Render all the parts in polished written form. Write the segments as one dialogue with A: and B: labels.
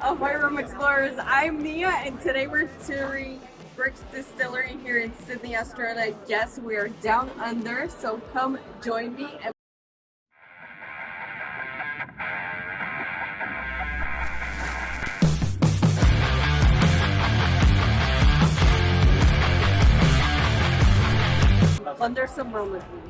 A: Ahoy Rum Explorers, I'm Nia and today we're touring Brix Distillery here in Sydney, Australia. Yes, we are down under, so come join me. Under some rum with me.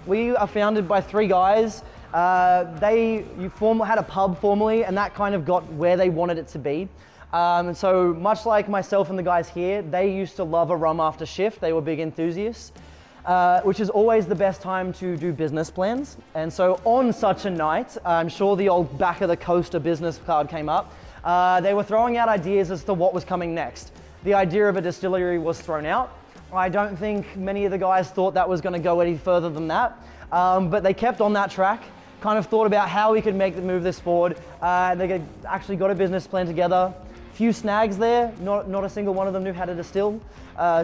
B: We are founded by three guys. Had a pub formerly, and that kind of got where they wanted it to be. So much like myself and the guys here, they used to love a rum after shift. They were big enthusiasts, which is always the best time to do business plans. And so on such a night, I'm sure the old back of the coaster business card came up. They were throwing out ideas as to what was coming next. The idea of a distillery was thrown out. I don't think many of the guys thought that was going to go any further than that, but they kept on that track, kind of thought about how we could move this forward. They actually got a business plan together. Few snags there, not a single one of them knew how to distill.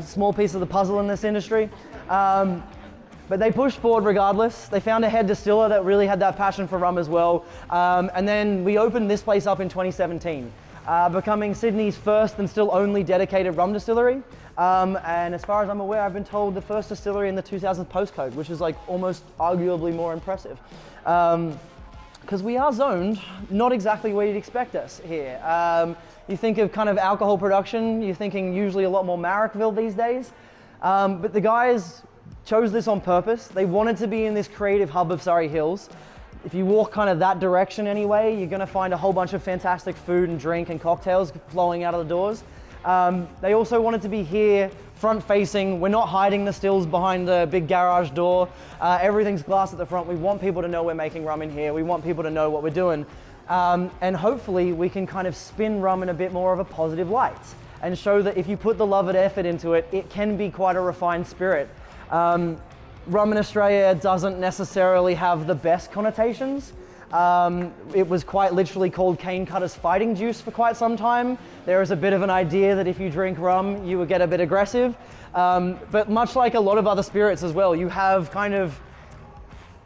B: Small piece of the puzzle in this industry. But they pushed forward regardless. They found a head distiller that really had that passion for rum as well. And then we opened this place up in 2017. Becoming Sydney's first and still only dedicated rum distillery. And as far as I'm aware, I've been told the first distillery in the 2000th postcode, which is like almost arguably more impressive. Because we are zoned not exactly where you'd expect us here. You think of kind of alcohol production, you're thinking usually a lot more Marrickville these days. But the guys chose this on purpose. They wanted to be in this creative hub of Surrey Hills. If you walk kind of that direction anyway, you're gonna find a whole bunch of fantastic food and drink and cocktails flowing out of the doors. They also wanted to be here, front facing. We're not hiding the stills behind the big garage door. Everything's glass at the front. We want people to know we're making rum in here. We want people to know what we're doing. And hopefully we can kind of spin rum in a bit more of a positive light and show that if you put the love and effort into it, it can be quite a refined spirit. Rum in Australia doesn't necessarily have the best connotations. It was quite literally called cane cutter's fighting juice for quite some time. There is a bit of an idea that if you drink rum, you would get a bit aggressive. But much like a lot of other spirits as well, you have kind of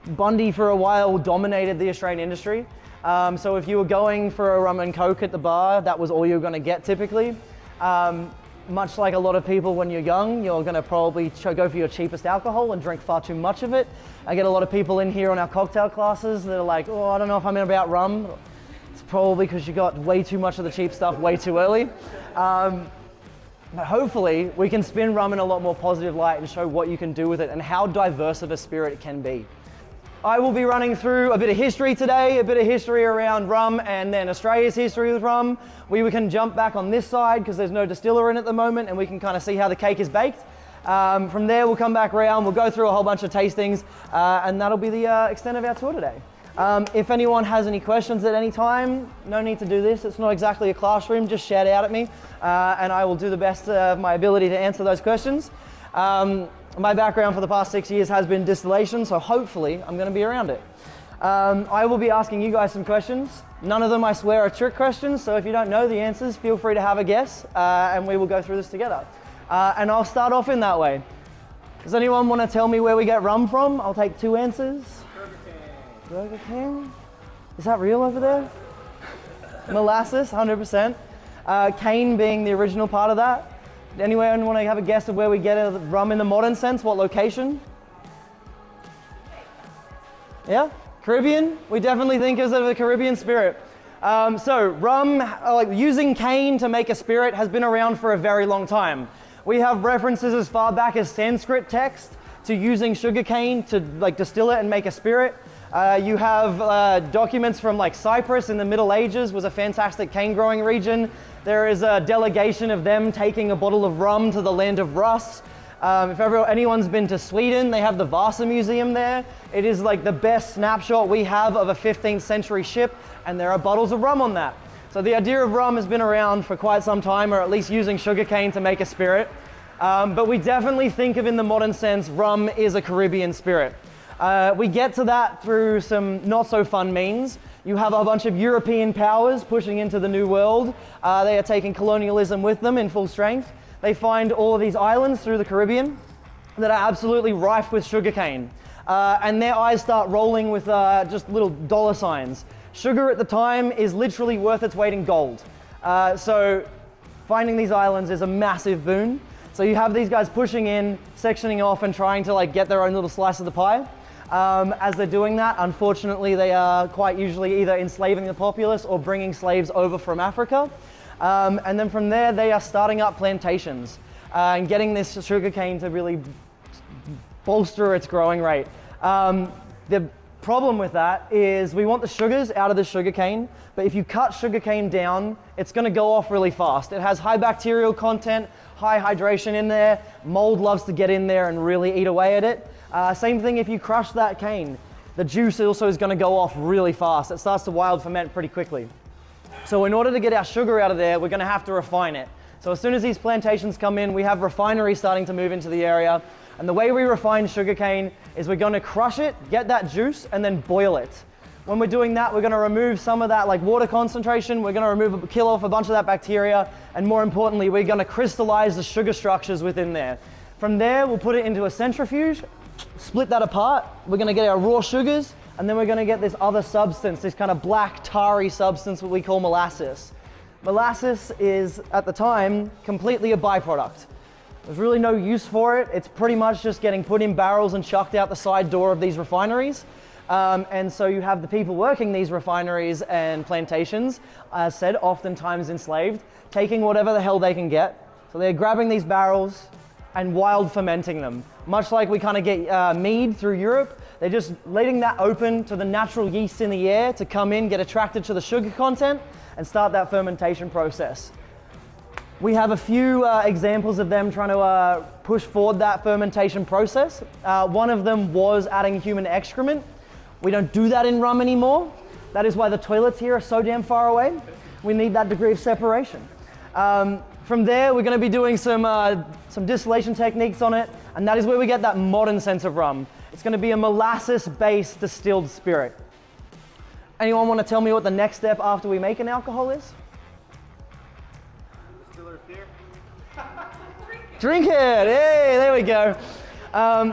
B: Bundy for a while dominated the Australian industry. So if you were going for a rum and coke at the bar, that was all you were going to get typically. Much like a lot of people when you're young, you're going to probably go for your cheapest alcohol and drink far too much of it. I get a lot of people in here on our cocktail classes that are like, oh, I don't know if I'm in about rum. It's probably because you got way too much of the cheap stuff way too early. But hopefully we can spin rum in a lot more positive light and show what you can do with it and how diverse of a spirit it can be. I will be running through a bit of history today, a bit of history around rum and then Australia's history with rum. We can jump back on this side because there's no distiller in at the moment and we can kind of see how the cake is baked. From there we'll come back around, we'll go through a whole bunch of tastings and that'll be the extent of our tour today. If anyone has any questions at any time, no need to do this. It's not exactly a classroom, just shout out at me and I will do the best of my ability to answer those questions. My background for the past 6 years has been distillation, so hopefully I'm going to be around it. I will be asking you guys some questions. None of them, I swear, are trick questions, so if you don't know the answers, feel free to have a guess, and we will go through this together. And I'll start off in that way. Does anyone want to tell me where we get rum from? I'll take two answers. Burger King? Is that real over there? Molasses, 100%. Cane being the original part of that. Anyone want to have a guess of where we get rum in the modern sense? What location? Yeah, Caribbean. We definitely think of it as a Caribbean spirit. So rum, like using cane to make a spirit, has been around for a very long time. We have references as far back as Sanskrit text to using sugar cane to like distill it and make a spirit. You have documents from like Cyprus in the Middle Ages was a fantastic cane growing region. There is a delegation of them taking a bottle of rum to the land of Rus. If anyone's been to Sweden, they have the Vasa Museum there. It is like the best snapshot we have of a 15th century ship, and there are bottles of rum on that. So the idea of rum has been around for quite some time, or at least using sugarcane to make a spirit. But we definitely think of, in the modern sense, rum is a Caribbean spirit. We get to that through some not so fun means. You have a bunch of European powers pushing into the New World. They are taking colonialism with them in full strength. They find all of these islands through the Caribbean that are absolutely rife with sugarcane. And their eyes start rolling with just little dollar signs. Sugar at the time is literally worth its weight in gold. So finding these islands is a massive boon. So you have these guys pushing in, sectioning off and trying to like get their own little slice of the pie. As they're doing that, unfortunately, they are quite usually either enslaving the populace or bringing slaves over from Africa. And then from there, they are starting up plantations and getting this sugarcane to really bolster its growing rate. The problem with that is we want the sugars out of the sugarcane, but if you cut sugarcane down, it's going to go off really fast. It has high bacterial content, high hydration in there. Mold loves to get in there and really eat away at it. Same thing if you crush that cane. The juice also is going to go off really fast. It starts to wild ferment pretty quickly. So in order to get our sugar out of there, we're going to have to refine it. So as soon as these plantations come in, we have refineries starting to move into the area. And the way we refine sugarcane is we're going to crush it, get that juice, and then boil it. When we're doing that, we're going to remove some of that like water concentration. We're going to kill off a bunch of that bacteria. And more importantly, we're going to crystallize the sugar structures within there. From there, we'll put it into a centrifuge, split that apart. We're going to get our raw sugars, and then we're going to get this other substance, this kind of black tarry substance that we call molasses. Molasses is, at the time, completely a byproduct. There's really no use for it. It's pretty much just getting put in barrels and chucked out the side door of these refineries. And so you have the people working these refineries and plantations, as said, oftentimes enslaved, taking whatever the hell they can get. So they're grabbing these barrels and wild fermenting them. Much like we kind of get mead through Europe, they're just letting that open to the natural yeast in the air to come in, get attracted to the sugar content, and start that fermentation process. We have a few examples of them trying to push forward that fermentation process. One of them was adding human excrement. We don't do that in rum anymore. That is why the toilets here are so damn far away. We need that degree of separation. From there, we're going to be doing some distillation techniques on it, and that is where we get that modern sense of rum. It's going to be a molasses-based distilled spirit. Anyone want to tell me what the next step after we make an alcohol is? Drink it! Hey, there we go.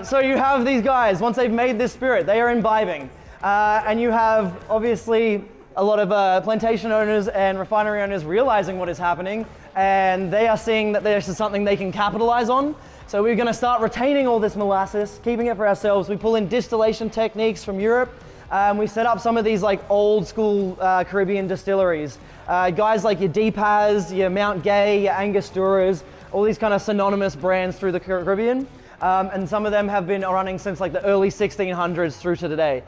B: So you have these guys, once they've made this spirit, they are imbibing. And you have, obviously, a lot of plantation owners and refinery owners realizing what is happening, and they are seeing that this is something they can capitalize on. So we're going to start retaining all this molasses, keeping it for ourselves. We pull in distillation techniques from Europe. We set up some of these like old school Caribbean distilleries. Guys like your Deepaz, your Mount Gay, your Angosturas, all these kind of synonymous brands through the Caribbean. And some of them have been running since like the early 1600s through to today.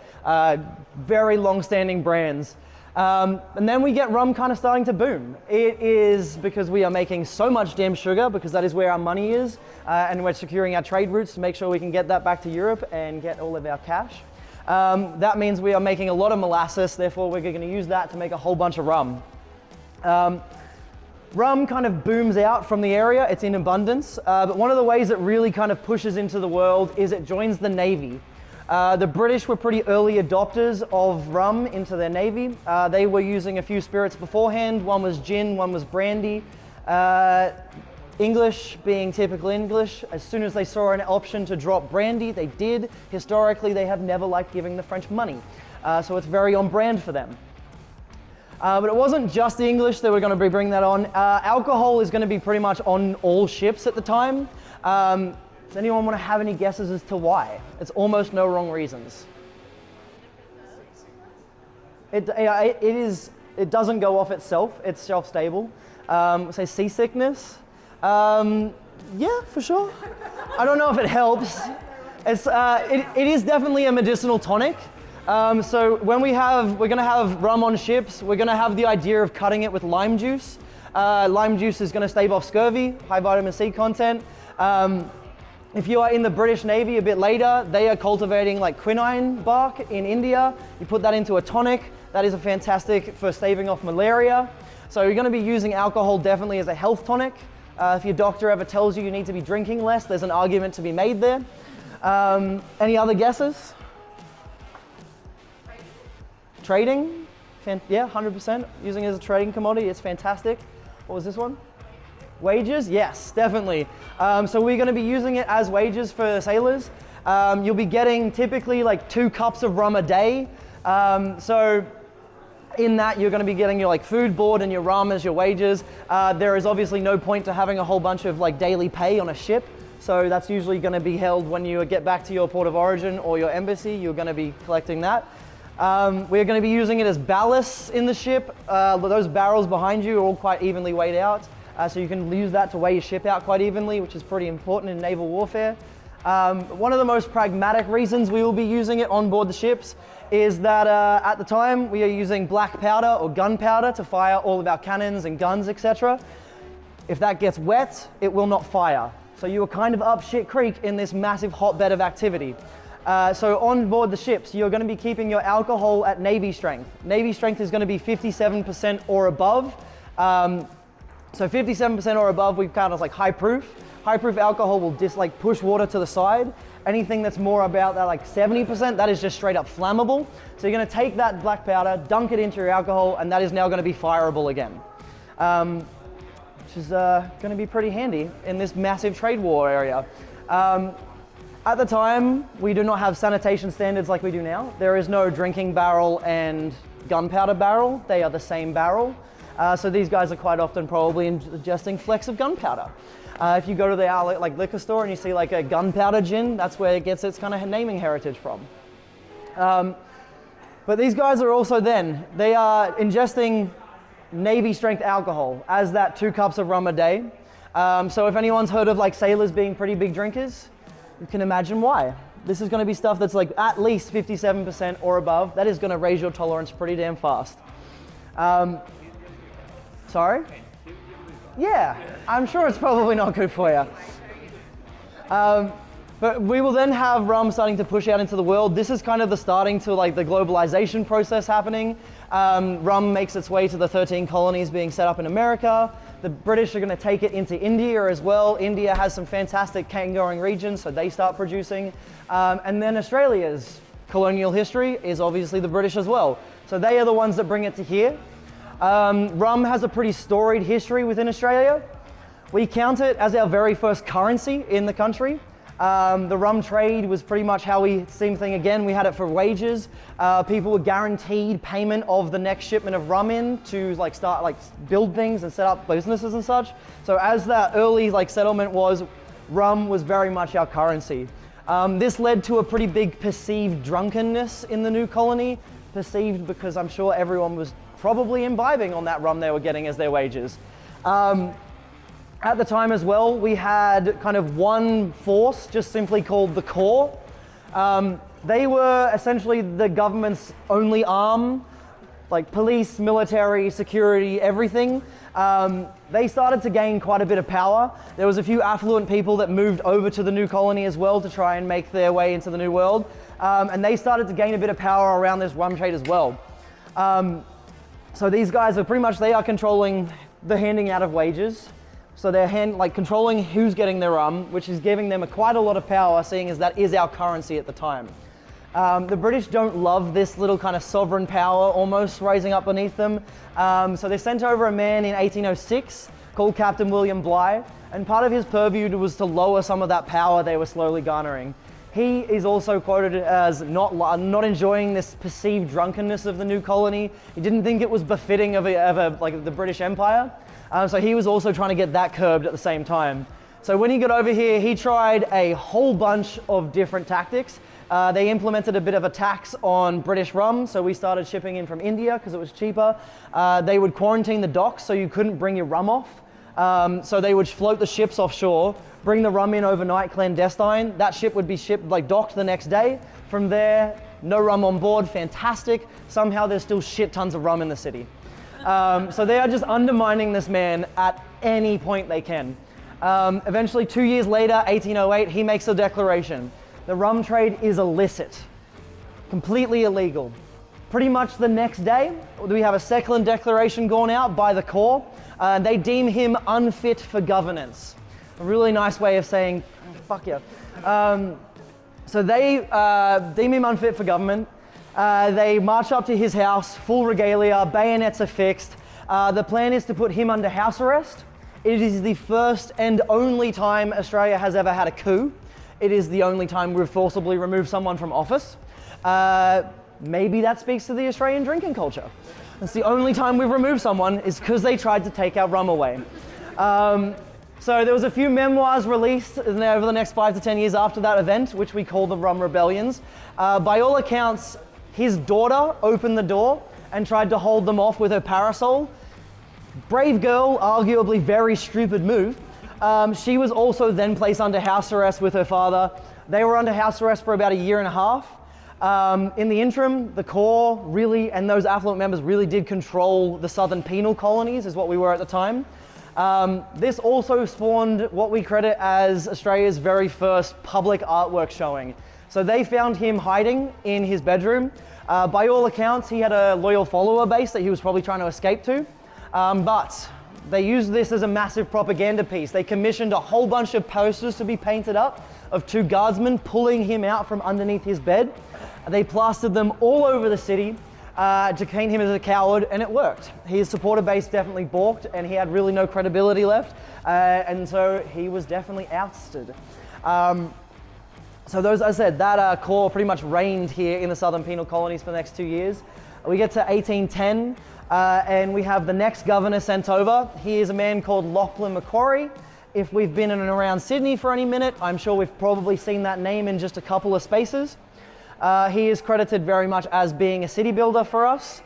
B: Very long-standing brands. And then we get rum kind of starting to boom. It is because we are making so much damn sugar, because that is where our money is, and we're securing our trade routes to make sure we can get that back to Europe and get all of our cash. That means we are making a lot of molasses, therefore we're going to use that to make a whole bunch of rum. Rum kind of booms out from the area, it's in abundance, but one of the ways it really kind of pushes into the world is it joins the Navy. The British were pretty early adopters of rum into their Navy. They were using a few spirits beforehand. One was gin, one was brandy. English being typical English, as soon as they saw an option to drop brandy, they did. Historically, they have never liked giving the French money, so it's very on brand for them. But it wasn't just the English that were going to be bringing that on. Alcohol is going to be pretty much on all ships at the time. Does anyone want to have any guesses as to why? It's almost no wrong reasons. It doesn't go off itself. It's shelf-stable. Say seasickness. Yeah, for sure. I don't know if it helps. It is definitely a medicinal tonic. So when we're going to have rum on ships, we're going to have the idea of cutting it with lime juice. Lime juice is going to stave off scurvy, high vitamin C content. If you are in the British Navy a bit later, they are cultivating like quinine bark in India. You put that into a tonic. That is a fantastic for staving off malaria. So you're going to be using alcohol definitely as a health tonic. If your doctor ever tells you you need to be drinking less, there's an argument to be made there. Any other guesses? Trading, yeah, 100%. Using it as a trading commodity, it's fantastic. What was this one? Wages, yes, definitely. So we're going to be using it as wages for sailors. You'll be getting typically like 2 cups of rum a day. So in that, you're going to be getting your like food, board, and your rum as your wages. There is obviously no point to having a whole bunch of like daily pay on a ship. So that's usually going to be held when you get back to your port of origin or your embassy. You're going to be collecting that. We're going to be using it as ballast in the ship. Those barrels behind you are all quite evenly weighed out. So you can use that to weigh your ship out quite evenly, which is pretty important in naval warfare. One of the most pragmatic reasons we will be using it on board the ships is that at the time we are using black powder or gunpowder to fire all of our cannons and guns, etc. If that gets wet, it will not fire. So you are kind of up shit creek in this massive hotbed of activity. So on board the ships, you're going to be keeping your alcohol at Navy strength. Navy strength is going to be 57% or above. So 57% or above, we count as like high proof. High proof alcohol will just like push water to the side. Anything that's more about that like 70%, that is just straight up flammable. So you're going to take that black powder, dunk it into your alcohol, and that is now going to be fireable again. Which is going to be pretty handy in this massive trade war area. At the time, we do not have sanitation standards like we do now. There is no drinking barrel and gunpowder barrel. They are the same barrel. So these guys are quite often probably ingesting flecks of gunpowder. If you go to the like liquor store and you see like a gunpowder gin, that's where it gets its kind of naming heritage from. But these guys are also they are ingesting Navy strength alcohol as that 2 cups of rum a day. So if anyone's heard of like sailors being pretty big drinkers, you can imagine why. This is going to be stuff that's like at least 57% or above. That is going to raise your tolerance pretty damn fast. Sorry? Yeah, I'm sure it's probably not good for you. But we will then have rum starting to push out into the world. This is kind of the starting to like the globalization process happening. Rum makes its way to the 13 colonies being set up in America. The British are going to take it into India as well. India has some fantastic cane-growing regions, so they start producing. And then Australia's colonial history is obviously the British as well. So they are the ones that bring it to here. Rum has a pretty storied history within Australia. We count it as our very first currency in the country. The rum trade was pretty much how same thing again, we had it for wages. People were guaranteed payment of the next shipment of rum in to like start like build things and set up businesses and such. So as that early like settlement was, rum was very much our currency. This led to a pretty big perceived drunkenness in the new colony. Perceived because I'm sure everyone was probably imbibing on that rum they were getting as their wages. At the time as well, we had kind of one force just simply called the Corps. They were essentially the government's only arm, like police, military, security, everything. They started to gain quite a bit of power. There was a few affluent people that moved over to the new colony as well to try and make their way into the new world. And they started to gain a bit of power around this rum trade as well. So these guys are pretty much, they are controlling the handing out of wages. So they're controlling who's getting their rum, which is giving them quite a lot of power, seeing as that is our currency at the time. The British don't love this little kind of sovereign power almost rising up beneath them. So they sent over a man in 1806 called Captain William Bligh, and part of his purview was to lower some of that power they were slowly garnering. He is also quoted as not enjoying this perceived drunkenness of the new colony. He didn't think it was befitting of the British Empire. So he was also trying to get that curbed at the same time. So when he got over here, he tried a whole bunch of different tactics. They implemented a bit of a tax on British rum, so we started shipping in from India because it was cheaper. They would quarantine the docks so you couldn't bring your rum off. So they would float the ships offshore, bring the rum in overnight clandestine. That ship would be docked the next day. From there, no rum on board, fantastic. Somehow there's still shit tons of rum in the city. So they are just undermining this man at any point they can. Eventually, 2 years later, 1808, he makes a declaration. The rum trade is illicit, completely illegal. Pretty much the next day, we have a second declaration gone out by the Corps. They deem him unfit for governance. A really nice way of saying, fuck you. So they deem him unfit for government. They march up to his house, full regalia, bayonets are fixed. The plan is to put him under house arrest. It is the first and only time Australia has ever had a coup. It is the only time we've forcibly removed someone from office. Maybe that speaks to the Australian drinking culture. That's the only time we've removed someone is because they tried to take our rum away. So there was a few memoirs released over the next 5 to 10 years after that event, which we call the Rum Rebellions. By all accounts, his daughter opened the door and tried to hold them off with her parasol. Brave girl, arguably very stupid move. She was also then placed under house arrest with her father. They were under house arrest for about a year and a half. In the interim, the Corps really, and those affluent members really did control the southern penal colonies, is what we were at the time. This also spawned what we credit as Australia's very first public artwork showing. So they found him hiding in his bedroom. By all accounts, he had a loyal follower base that he was probably trying to escape to. But they used this as a massive propaganda piece. They commissioned a whole bunch of posters to be painted up of 2 guardsmen pulling him out from underneath his bed. They plastered them all over the city to paint him as a coward, and it worked. His supporter base definitely balked, and he had really no credibility left, and so he was definitely ousted. So those, as I said, that Corps pretty much reigned here in the southern penal colonies for the next 2 years. We get to 1810, and we have the next governor sent over. He is a man called Lachlan Macquarie. If we've been in and around Sydney for any minute, I'm sure we've probably seen that name in just a couple of spaces. He is credited very much as being a city builder for us.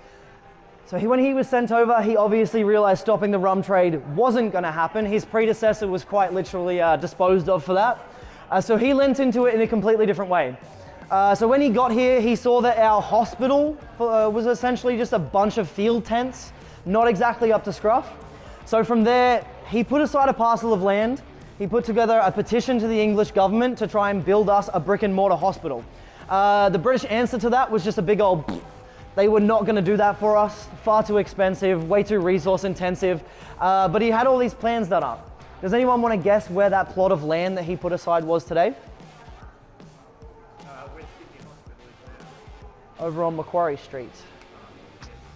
B: So when he was sent over, he obviously realized stopping the rum trade wasn't going to happen. His predecessor was quite literally disposed of for that. So he lent into it in a completely different way. So when he got here, he saw that our hospital was essentially just a bunch of field tents, not exactly up to scruff. So from there, he put aside a parcel of land. He put together a petition to the English government to try and build us a brick and mortar hospital. The British answer to that was just a big old pfft. They were not going to do that for us. Far too expensive, way too resource intensive. But he had all these plans done up. Does anyone want to guess where that plot of land that he put aside was today?
C: Where Sydney Hospital is now.
B: Over on Macquarie Street.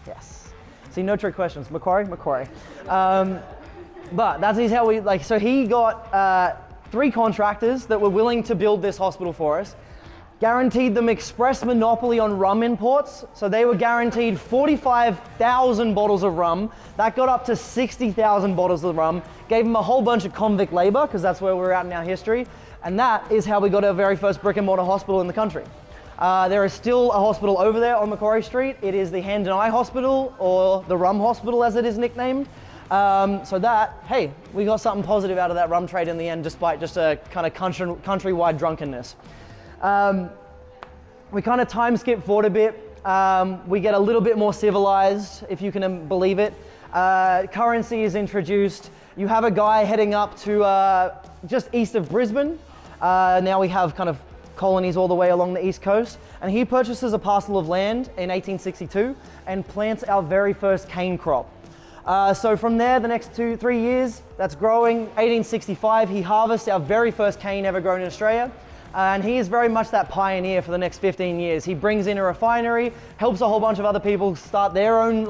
B: Yes. See, no trick questions. Macquarie. But that is how we, so he got 3 contractors that were willing to build this hospital for us, guaranteed them express monopoly on rum imports. So they were guaranteed 45,000 bottles of rum. That got up to 60,000 bottles of rum, gave them a whole bunch of convict labor, because that's where we're at in our history. And that is how we got our very first brick and mortar hospital in the country. There is still a hospital over there on Macquarie Street. It is the Hand and Eye Hospital, or the Rum Hospital as it is nicknamed. So that, hey, we got something positive out of that rum trade in the end, despite just a kind of countrywide drunkenness. We kind of time skip forward a bit. We get a little bit more civilized, if you can believe it. Currency is introduced. You have a guy heading up to just east of Brisbane. Now we have kind of colonies all the way along the east coast, and he purchases a parcel of land in 1862 and plants our very first cane crop. So from there, the next 2-3 years, that's growing. 1865, he harvests our very first cane ever grown in Australia. And he is very much that pioneer for the next 15 years. He brings in a refinery, helps a whole bunch of other people start their own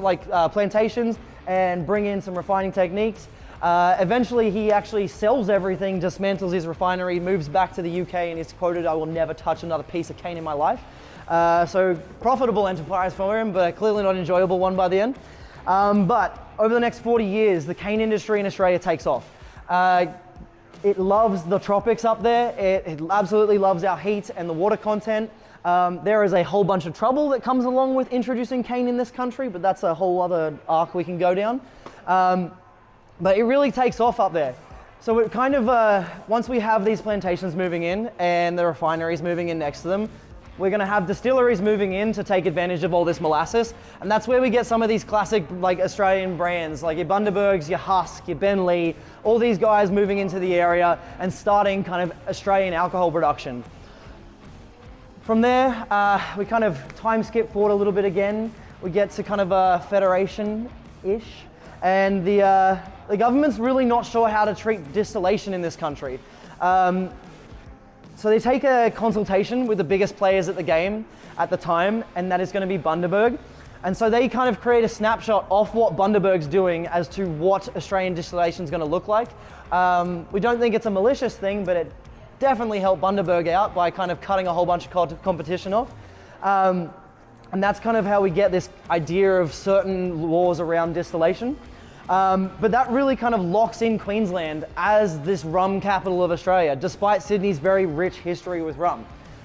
B: plantations and bring in some refining techniques. Eventually, he actually sells everything, dismantles his refinery, moves back to the UK, and is quoted, "I will never touch another piece of cane in my life." So profitable enterprise for him, but clearly not an enjoyable one by the end. But over the next 40 years, the cane industry in Australia takes off. It loves the tropics up there. It absolutely loves our heat and the water content. There is a whole bunch of trouble that comes along with introducing cane in this country, but that's a whole other arc we can go down. But it really takes off up there. So it kind of, once we have these plantations moving in and the refineries moving in next to them, we're going to have distilleries moving in to take advantage of all this molasses. And that's where we get some of these classic Australian brands, like your Bundabergs, your Husk, your Ben Lee, all these guys moving into the area and starting kind of Australian alcohol production. From there, we kind of time skip forward a little bit again. We get to kind of a federation-ish. And the government's really not sure how to treat distillation in this country. So they take a consultation with the biggest players at the game at the time, and that is going to be Bundaberg. And so they kind of create a snapshot of what Bundaberg's doing as to what Australian distillation is going to look like. We don't think it's a malicious thing, but it definitely helped Bundaberg out by kind of cutting a whole bunch of competition off. And that's kind of how we get this idea of certain laws around distillation. But that really kind of locks in Queensland as this rum capital of Australia, despite Sydney's very rich history with rum.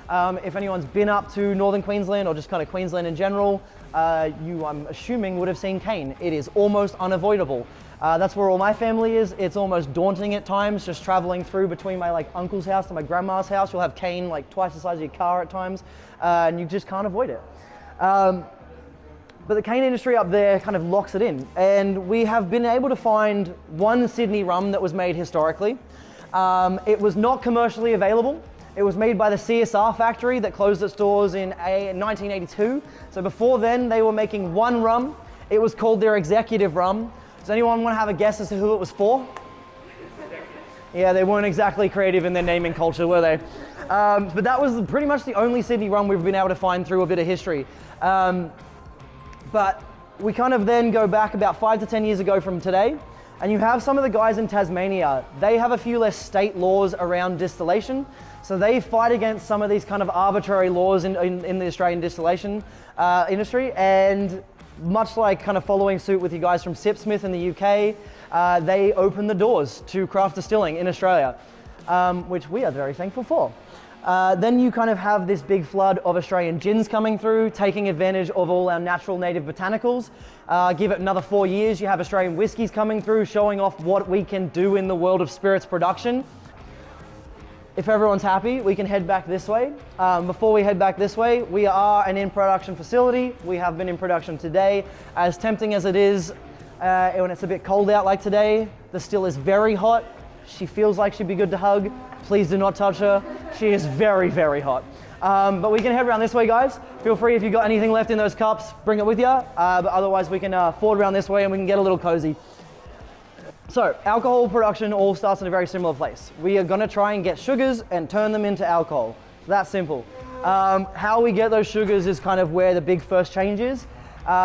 B: If anyone's been up to northern Queensland or just kind of Queensland in general, you, I'm assuming, would have seen cane. It is almost unavoidable. That's where all my family is. It's almost daunting at times, just traveling through between my uncle's house to my grandma's house. You'll have cane twice the size of your car at times, and you just can't avoid it. But the cane industry up there kind of locks it in. And we have been able to find one Sydney rum that was made historically. It was not commercially available. It was made by the CSR factory that closed its doors in 1982. So before then, they were making one rum. It was called their executive rum. Does anyone want to have a guess as to who it was for? Yeah, they weren't exactly creative in their naming culture, were they? But that was pretty much the only Sydney rum we've been able to find through a bit of history. But we kind of then go back about 5 to 10 years ago from today, and you have some of the guys in Tasmania. They have a few less state laws around distillation, so they fight against some of these kind of arbitrary laws in the Australian distillation industry, and much like kind of following suit with you guys from Sipsmith in the UK, they open the doors to craft distilling in Australia, which we are very thankful for. Then you kind of have this big flood of Australian gins coming through, taking advantage of all our natural native botanicals. Give it another 4 years, you have Australian whiskies coming through, showing off what we can do in the world of spirits production. If everyone's happy, we can head back this way. Before we head back this way, we are an in-production facility. We have been in production today. As tempting as it is, when it's a bit cold out like today, the still is very hot. She feels like she'd be good to hug. Please do not touch her. She is very, very hot. But we can head around this way, guys. Feel free, if you've got anything left in those cups, bring it with you. But otherwise, we can forward around this way and we can get a little cozy. So, alcohol production all starts in a very similar place. We are gonna try and get sugars and turn them into alcohol. That's simple. How we get those sugars is kind of where the big first change is.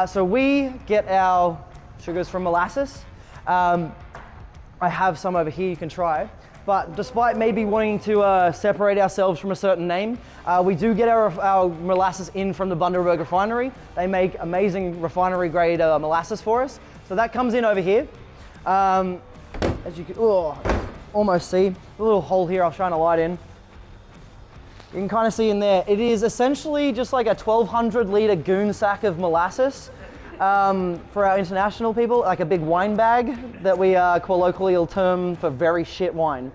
B: So we get our sugars from molasses. I have some over here you can try. But despite maybe wanting to separate ourselves from a certain name, we do get our molasses in from the Bundaberg refinery. They make amazing refinery grade molasses for us. So that comes in over here. As you can almost see, a little hole here I'll shine a light in. You can kind of see in there, it is essentially just like a 1,200 litre goon sack of molasses. For our international people, like a big wine bag that we colloquially term for very shit wine.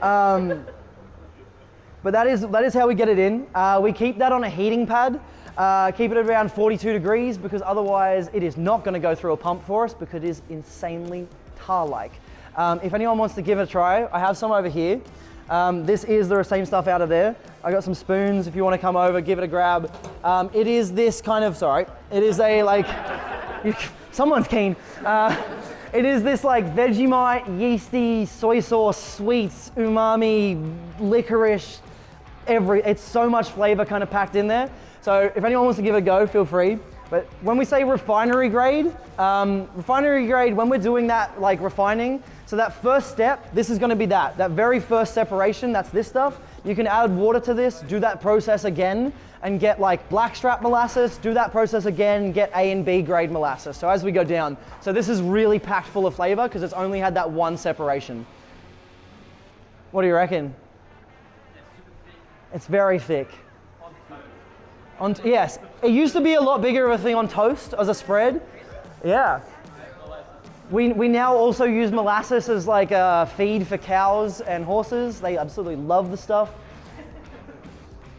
B: But that is how we get it in. We keep that on a heating pad, keep it at around 42 degrees because otherwise it is not going to go through a pump for us because it is insanely tar-like. If anyone wants to give it a try, I have some over here. This is the same stuff out of there. I got some spoons if you want to come over, give it a grab. It is this kind of, it is a someone's keen. It is this Vegemite, yeasty, soy sauce, sweets, umami, licorice, it's so much flavor kind of packed in there. So if anyone wants to give it a go, feel free. But when we say refinery grade, when we're doing that refining, so that first step, this is gonna be that very first separation, that's this stuff. You can add water to this, do that process again, and get blackstrap molasses, do that process again, get A and B grade molasses. So as we go down, so this is really packed full of flavor because it's only had that one separation. What do you reckon? It's very thick. Yes, it used to be a lot bigger of a thing on toast as a spread. Yeah. We now also use molasses as a feed for cows and horses. They absolutely love the stuff.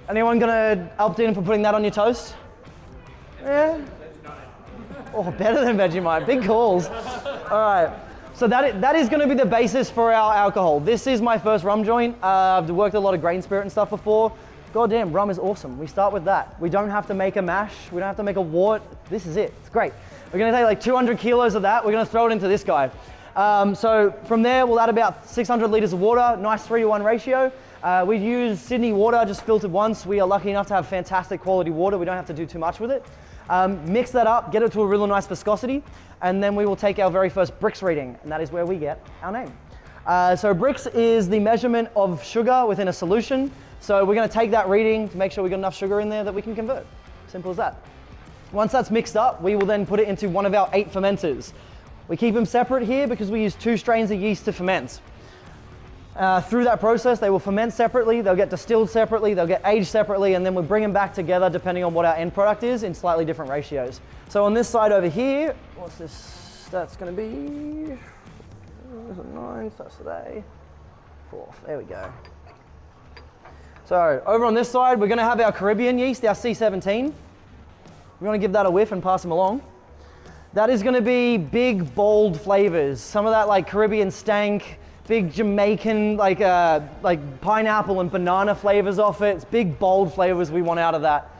B: Anyone gonna opt in for putting that on your toast? Yeah. Oh, better than Vegemite. Big calls. All right. So that is going to be the basis for our alcohol. This is my first rum joint. I've worked a lot of grain spirit and stuff before. Goddamn, rum is awesome. We start with that. We don't have to make a mash. We don't have to make a wort. This is it. It's great. We're going to take 200 kilos of that. We're going to throw it into this guy. So from there, we'll add about 600 litres of water, nice 3-to-1 ratio. We use Sydney water, just filtered once. We are lucky enough to have fantastic quality water. We don't have to do too much with it. Mix that up, get it to a really nice viscosity, and then we will take our very first Brix reading, and that is where we get our name. So Brix is the measurement of sugar within a solution. So we're going to take that reading to make sure we got enough sugar in there that we can convert. Simple as that. Once that's mixed up, we will then put it into one of our 8 fermenters. We keep them separate here because we use 2 strains of yeast to ferment. Through that process, they will ferment separately, they'll get distilled separately, they'll get aged separately, and then we bring them back together depending on what our end product is in slightly different ratios. So on this side over here, what's this? That's going to be 9, so that's today, 4th, there we go. So over on this side, we're going to have our Caribbean yeast, our C17. We want to give that a whiff and pass them along. That is going to be big, bold flavors. Some of that like Caribbean stank, big Jamaican like pineapple and banana flavors off it. It's big, bold flavors we want out of that.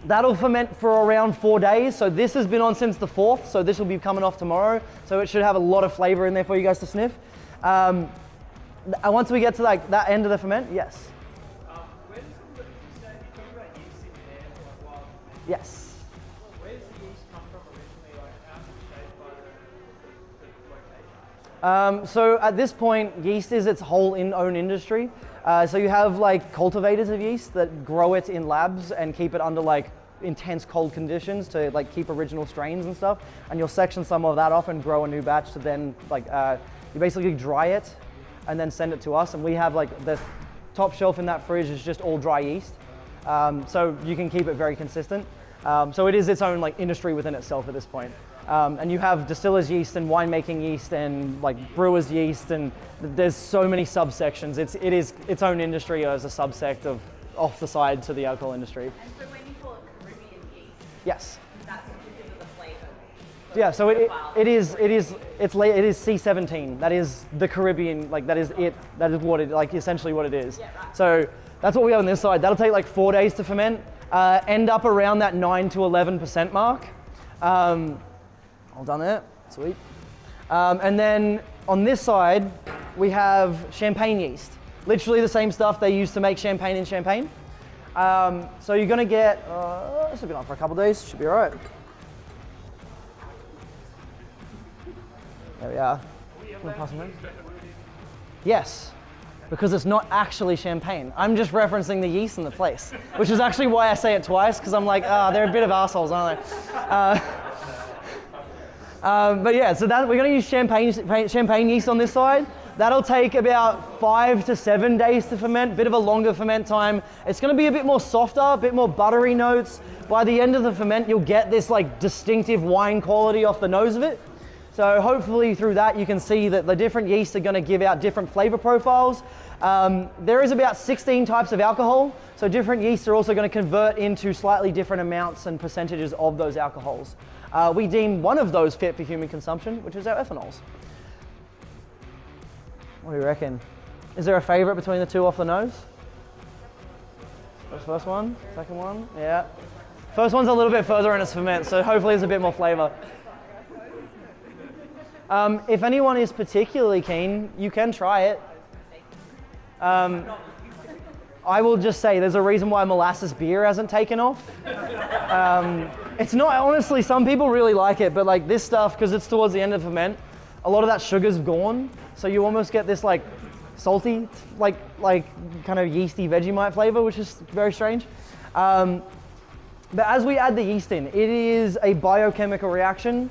B: That'll ferment for around 4 days. So this has been on since the 4th, so this will be coming off tomorrow. So it should have a lot of flavor in there for you guys to sniff. And once we get to like that end of the ferment, yes.
C: Where does the, you talk about yeast in there for like wild ferment.
B: Yes.
C: Where does the yeast come from originally? Like how's it shaped by the location?
B: So at this point, yeast is its whole own industry. So you have like cultivators of yeast that grow it in labs and keep it under like intense cold conditions to like keep original strains and stuff. And you'll section some of that off and grow a new batch to then like, you basically dry it and then send it to us. And we have like the top shelf in that fridge is just all dry yeast. So you can keep it very consistent. So it is its own like industry within itself at this point. And you have distillers yeast and winemaking yeast and like brewers yeast, and there's so many subsections. It is its own industry as a subsect of off the side to the alcohol industry.
A: And so when you call it Caribbean yeast,
B: Yes.
A: that's because of the flavor.
B: Yeah. So it is C17. That is the Caribbean. Like that is it. That is what it like essentially what it is.
A: Yeah, right.
B: So that's what we have on this side. That'll take like 4 days to ferment. End up around that 9 to 11% mark. All done there, sweet. And then on this side, we have champagne yeast. Literally the same stuff they use to make champagne in Champagne. So you're gonna get, this has been on for a couple of days, should be all right. There we are. Can we pass them in? Yes, because it's not actually champagne. I'm just referencing the yeast in the place, which is actually why I say it twice, because I'm like, they're a bit of assholes, aren't they? But yeah, so that, we're going to use champagne yeast on this side. That'll take about 5 to 7 days to ferment, bit of a longer ferment time. It's going to be a bit more softer, a bit more buttery notes. By the end of the ferment, you'll get this like distinctive wine quality off the nose of it. So hopefully through that, you can see that the different yeasts are going to give out different flavor profiles. There is about 16 types of alcohol, so different yeasts are also going to convert into slightly different amounts and percentages of those alcohols. We deem one of those fit for human consumption, which is our ethanols. What do you reckon? Is there a favorite between the two off the nose? First one, second one, yeah. First one's a little bit further in its ferment, so hopefully there's a bit more flavor. If anyone is particularly keen, you can try it. I will just say there's a reason why molasses beer hasn't taken off. It's not, honestly, some people really like it, but like this stuff, because it's towards the end of ferment, a lot of that sugar's gone, so you almost get this like salty, like kind of yeasty Vegemite flavor, which is very strange. But as we add the yeast in, it is a biochemical reaction.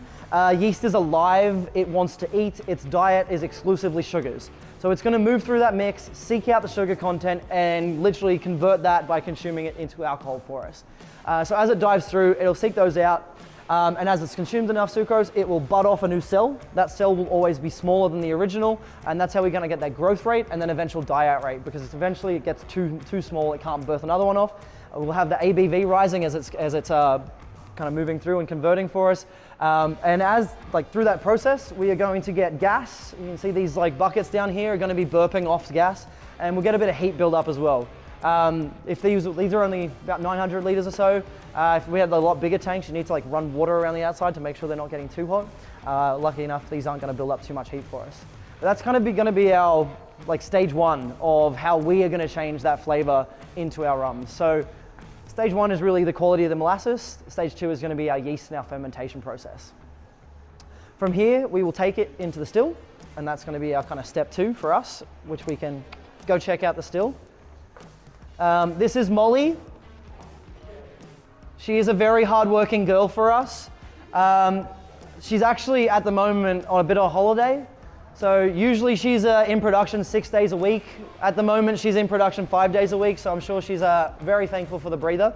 B: Yeast is alive, it wants to eat, its diet is exclusively sugars. So it's going to move through that mix, seek out the sugar content, and literally convert that by consuming it into alcohol for us. So as it dives through, it'll seek those out, and as it's consumed enough sucrose, it will bud off a new cell. That cell will always be smaller than the original, and that's how we're going to get that growth rate and then eventual die-out rate, because eventually it gets too small, it can't birth another one off. We'll have the ABV rising as it's kind of moving through and converting for us. And as like through that process, we are going to get gas. You can see these like buckets down here are going to be burping off gas, and we'll get a bit of heat build up as well. If these are only about 900 liters or so, if we had a lot bigger tanks, you need to like run water around the outside to make sure they're not getting too hot. Lucky enough, these aren't going to build up too much heat for us. But that's kind of going to be our like stage one of how we are going to change that flavor into our rums. So stage one is really the quality of the molasses. Stage two is going to be our yeast and our fermentation process. From here, we will take it into the still, and that's going to be our kind of step two for us, which we can go check out the still. This is Molly. She is a very hard-working girl for us. She's actually at the moment on a bit of a holiday. So usually she's in production 6 days a week. At the moment, she's in production 5 days a week, so I'm sure she's very thankful for the breather.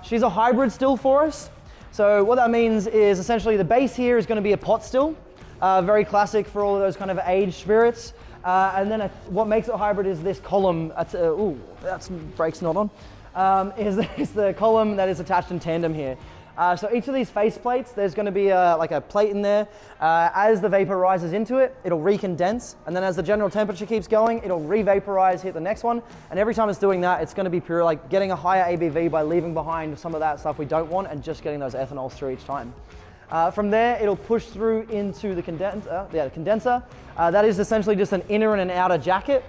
B: She's a hybrid still for us. So what that means is essentially the base here is going to be a pot still, very classic for all of those kind of aged spirits. And then what makes it hybrid is this column. That's brakes not on. Is the column that is attached in tandem here. So each of these face plates, there's going to be like a plate in there. As the vapor rises into it, it'll recondense, and then as the general temperature keeps going, it'll re-vaporize, hit the next one, and every time it's doing that, it's going to be pure, like getting a higher ABV by leaving behind some of that stuff we don't want and just getting those ethanols through each time. From there, it'll push through into the condenser. That is essentially just an inner and an outer jacket.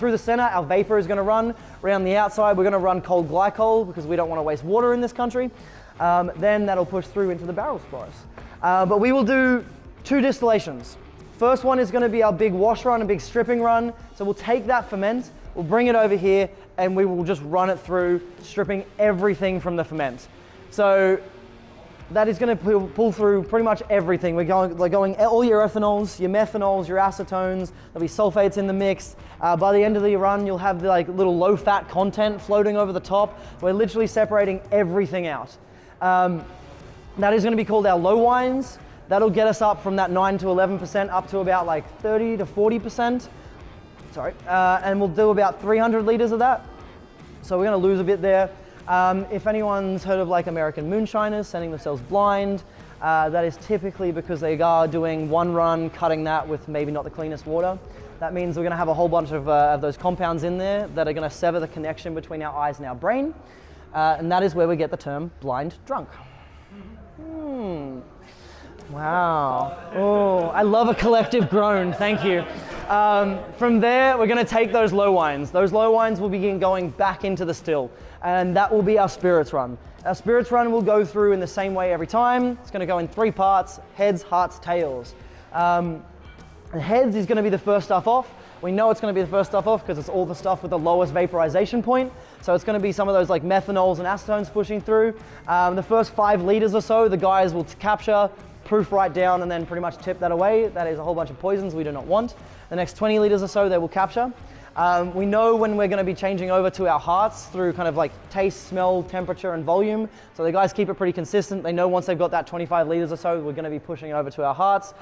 B: Through the center, our vapor is going to run. Around the outside, we're going to run cold glycol because we don't want to waste water in this country. Then that'll push through into the barrels for us. But we will do 2 distillations. First one is going to be our big wash run, a big stripping run. So we'll take that ferment, we'll bring it over here, and we will just run it through, stripping everything from the ferment. So that is going to pull through pretty much everything. We're going all your ethanols, your methanols, your acetones. There'll be sulfates in the mix. By the end of the run, you'll have the like little low-fat content floating over the top. We're literally separating everything out. That is going to be called our low wines. That'll get us up from that 9 to 11% up to about like 30 to 40%. Sorry, and we'll do about 300 liters of that. So we're going to lose a bit there. If anyone's heard of like American moonshiners sending themselves blind, that is typically because they are doing one run, cutting that with maybe not the cleanest water. That means we're going to have a whole bunch of those compounds in there that are going to sever the connection between our eyes and our brain. And that is where we get the term blind drunk. Wow. Oh, I love a collective groan. Thank you. From there, we're going to take those low wines. Those low wines will begin going back into the still, and that will be our spirits run. Our spirits run will go through in the same way every time. It's going to go in 3 parts: heads, hearts, tails. The heads is going to be the first stuff off. We know it's going to be the first stuff off because it's all the stuff with the lowest vaporization point. So it's going to be some of those like methanols and acetones pushing through. The first 5 liters or so, the guys will capture, proof right down, and then pretty much tip that away. That is a whole bunch of poisons we do not want. The next 20 liters or so, they will capture. We know when we're going to be changing over to our hearts through kind of like taste, smell, temperature, and volume. So the guys keep it pretty consistent. They know once they've got that 25 liters or so, we're going to be pushing over to our hearts.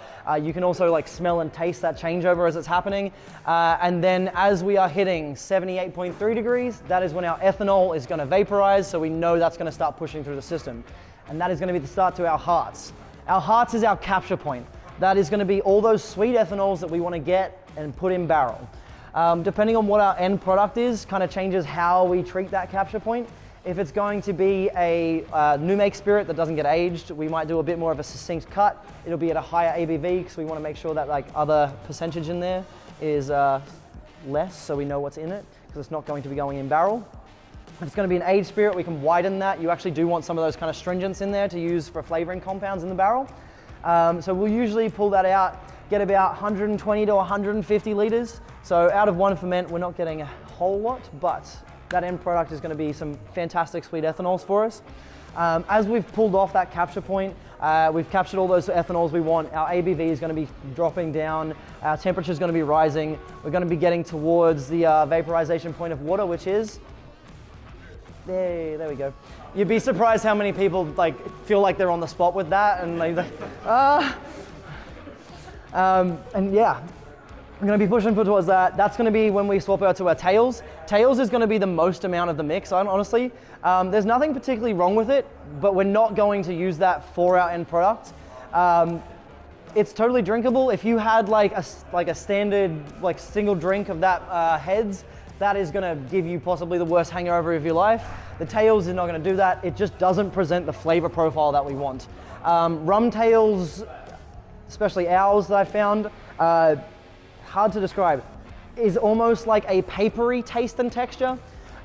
B: You can also like smell and taste that changeover as it's happening. And then as we are hitting 78.3 degrees, that is when our ethanol is going to vaporize. So we know that's going to start pushing through the system. And that is going to be the start to our hearts. Our hearts is our capture point. That is going to be all those sweet ethanols that we want to get and put in barrel. Depending on what our end product is, kind of changes how we treat that capture point. If it's going to be a new make spirit that doesn't get aged, we might do a bit more of a succinct cut. It'll be at a higher ABV because we want to make sure that like other percentage in there is less, so we know what's in it, because it's not going to be going in barrel. If it's going to be an aged spirit, we can widen that. You actually do want some of those kind of stringents in there to use for flavoring compounds in the barrel. So we'll usually pull that out, get about 120 to 150 liters. So out of one ferment, we're not getting a whole lot, but that end product is going to be some fantastic sweet ethanols for us. As we've pulled off that capture point, we've captured all those ethanols we want. Our ABV is going to be dropping down. Our temperature is going to be rising. We're going to be getting towards the vaporization point of water, which is there we go. You'd be surprised how many people like feel like they're on the spot with that, and and yeah, I'm going to be pushing towards that. That's going to be when we swap out to our tails. Tails is going to be the most amount of the mix, honestly. There's nothing particularly wrong with it, but we're not going to use that for our end product. It's totally drinkable. If you had like a standard like single drink of that heads, that is gonna give you possibly the worst hangover of your life. The tails is not gonna do that. It just doesn't present the flavor profile that we want. Rum tails, especially ours that I found, hard to describe, is almost like a papery taste and texture.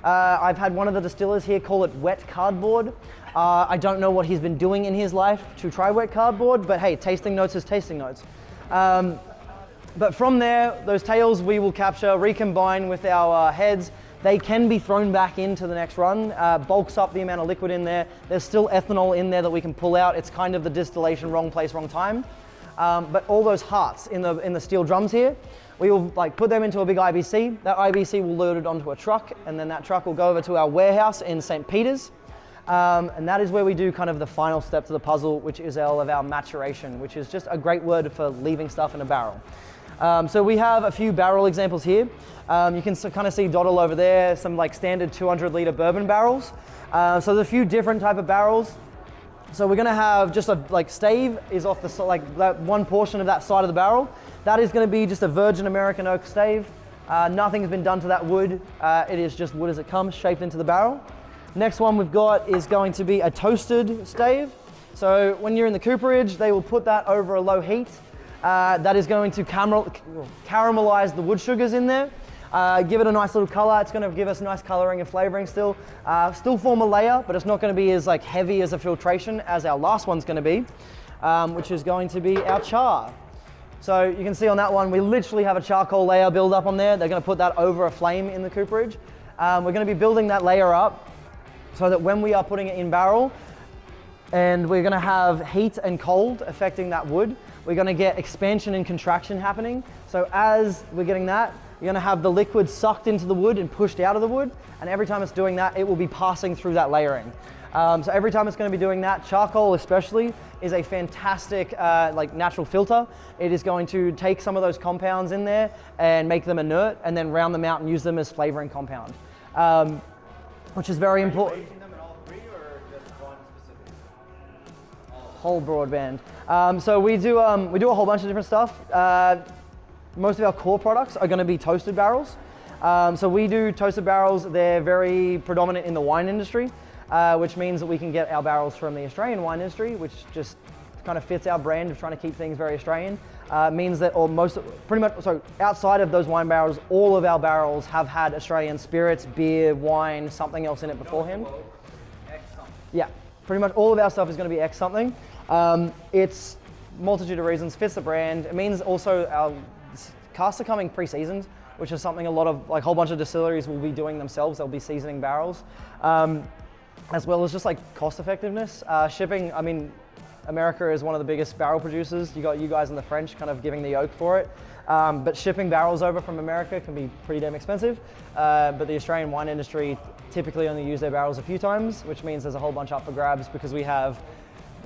B: I've had one of the distillers here call it wet cardboard. I don't know what he's been doing in his life to try wet cardboard, but hey, tasting notes is tasting notes. But from there, those tails we will capture, recombine with our heads. They can be thrown back into the next run, bulks up the amount of liquid in there. There's still ethanol in there that we can pull out. It's kind of the distillation wrong place, wrong time. But all those hearts in the steel drums here, we will like put them into a big IBC. That IBC will load it onto a truck, and then that truck will go over to our warehouse in St. Peter's. And that is where we do kind of the final step to the puzzle, which is all of our maturation, which is just a great word for leaving stuff in a barrel. So we have a few barrel examples here. You can kind of see dotted over there, some like standard 200 litre bourbon barrels. So there's a few different type of barrels. So we're gonna have just a like stave is off the like that one portion of that side of the barrel. That is gonna be just a virgin American oak stave. Nothing has been done to that wood. It is just wood as it comes, shaped into the barrel. Next one we've got is going to be a toasted stave. So when you're in the cooperage, they will put that over a low heat. That is going to caramelize the wood sugars in there. Give it a nice little color. It's going to give us nice coloring and flavoring still. Still form a layer, but it's not going to be as like heavy as a filtration as our last one's going to be, which is going to be our char. So you can see on that one, we literally have a charcoal layer build up on there. They're going to put that over a flame in the cooperage. We're going to be building that layer up so that when we are putting it in barrel, and we're going to have heat and cold affecting that wood, we're going to get expansion and contraction happening. So as we're getting that, you're going to have the liquid sucked into the wood and pushed out of the wood, and every time it's doing that, it will be passing through that layering. So every time it's going to be doing that, charcoal especially is a fantastic like natural filter. It is going to take some of those compounds in there and make them inert, and then round them out and use them as flavoring compound, which is very important.
C: Aging them in all three or just one specific?
B: Whole broadband. So we do a whole bunch of different stuff. Most of our core products are going to be toasted barrels. So we do toasted barrels. They're very predominant in the wine industry, which means that we can get our barrels from the Australian wine industry, which just kind of fits our brand of trying to keep things very Australian. Means that pretty much, so outside of those wine barrels, all of our barrels have had Australian spirits, beer, wine, something else in it beforehand.
C: X something.
B: Yeah, pretty much all of our stuff is going to be X something. It's multitude of reasons, fits the brand. It means also our casks are coming pre-seasoned, which is something a lot of, like a whole bunch of distilleries will be doing themselves. They'll be seasoning barrels, as well as just like cost effectiveness. Shipping, I mean, America is one of the biggest barrel producers. You got you guys and the French kind of giving the yoke for it. But shipping barrels over from America can be pretty damn expensive. But the Australian wine industry typically only use their barrels a few times, which means there's a whole bunch up for grabs because we have,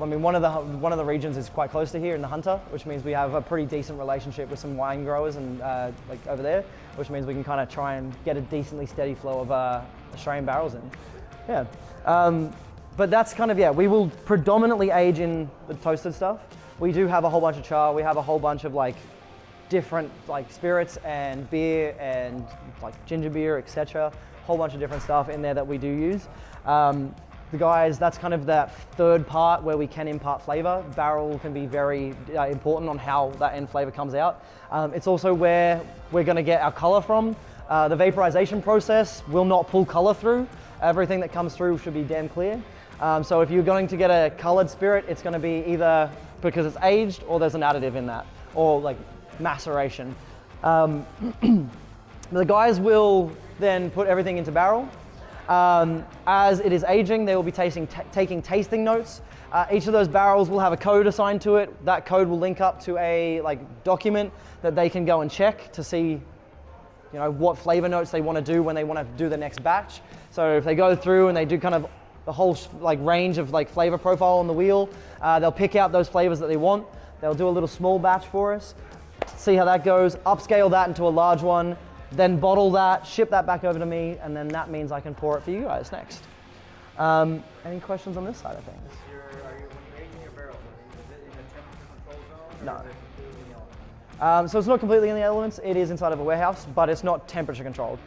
B: I mean, one of the regions is quite close to here in the Hunter, which means we have a pretty decent relationship with some wine growers and like over there, which means we can kind of try and get a decently steady flow of Australian barrels in. Yeah, but that's kind of, yeah, we will predominantly age in the toasted stuff. We do have a whole bunch of char. We have a whole bunch of like different like spirits and beer and like ginger beer, etc. Whole bunch of different stuff in there that we do use. The guys, that's kind of that third part where we can impart flavor. Barrel can be very important on how that end flavor comes out. It's also where we're gonna get our color from. The vaporization process will not pull color through. Everything that comes through should be damn clear. So if you're going to get a colored spirit, it's gonna be either because it's aged or there's an additive in that, or like maceration. The guys will then put everything into barrel. As it is aging, they will be taking tasting notes. Each of those barrels will have a code assigned to it. That code will link up to a document that they can go and check to see, what flavor notes they want to do when they want to do the next batch. So if they go through and they do kind of the whole range of flavor profile on the wheel, they'll pick out those flavors that they want. They'll do a little small batch for us, see how that goes, upscale that into a large one, then bottle that, ship that back over to me, and then that means I can pour it for you guys next. Any questions on this side of things?
C: When you're aging your barrels, is it in a temperature control zone? Or
B: No.
C: is it completely
B: So it's not completely in the elements. It is inside of a warehouse, but it's not temperature controlled.